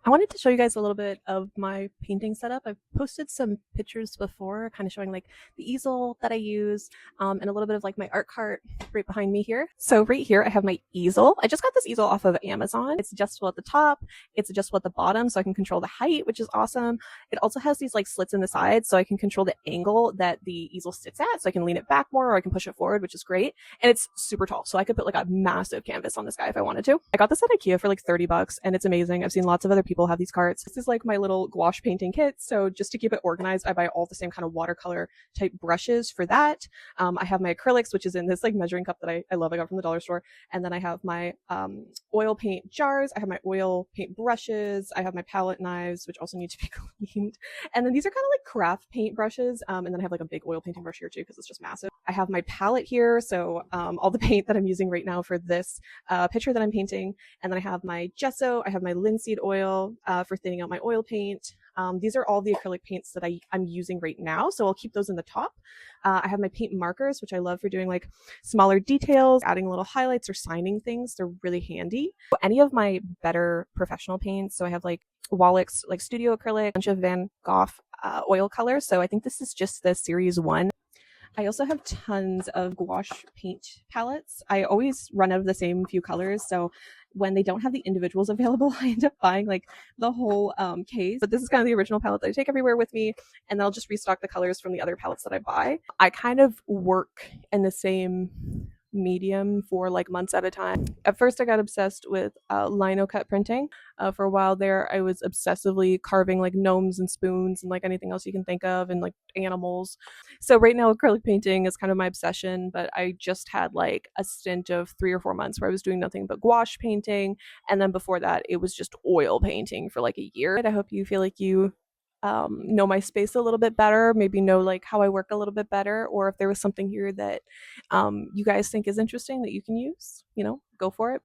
I wanted to show you guys a little bit of my painting setup. I've posted some pictures before, kind of showing like the easel that I use, and a little bit of like my art cart right behind me here. So right here, I have my easel. I just got this easel off of Amazon. It's adjustable at the top, it's adjustable at the bottom, so I can control the height, which is awesome. It also has these like slits in the sides, so I can control the angle that the easel sits at, so I can lean it back more or I can push it forward, which is great. And it's super tall, so I could put like a massive canvas on this guy if I wanted to. I got this at IKEA for like 30 bucks, and it's amazing. I've seen lots of other people have these carts. This is like my little gouache painting kit. So just to keep it organized, I buy all the same kind of watercolor type brushes for that. I have my acrylics, which is in this like measuring cup that I love. I got from the dollar store. And then I have my oil paint jars. I have my oil paint brushes. I have my palette knives, which also need to be cleaned. And then these are kind of like craft paint brushes. And then I have like a big oil painting brush here too, because it's just massive. I have my palette here. So all the paint that I'm using right now for this picture that I'm painting. And then I have my gesso. I have my linseed oil for thinning out my oil paint. These are all the acrylic paints that I'm using right now, so I'll keep those in the top. I have my paint markers, which I love for doing like smaller details, adding little highlights or signing things. They're really handy. Any of my better professional paints, so I have like Wallace like studio acrylic, a bunch of Van Gogh oil colors. So I think this is just the series 1. I also have tons of gouache paint palettes. I always run out of the same few colors, so when they don't have the individuals available, I end up buying like the whole case. But this is kind of the original palette that I take everywhere with me, and then I'll just restock the colors from the other palettes that I buy. I kind of work in the same medium for like months at a time. At first, I got obsessed with lino cut printing. For a while there, I was obsessively carving like gnomes and spoons and like anything else you can think of, and like animals. So right now, acrylic painting is kind of my obsession, but I just had like a stint of 3 or 4 months where I was doing nothing but gouache painting. And then before that, it was just oil painting for like a year. I hope you feel like you know my space a little bit better, maybe know like how I work a little bit better, or if there was something here that you guys think is interesting that you can use, go for it.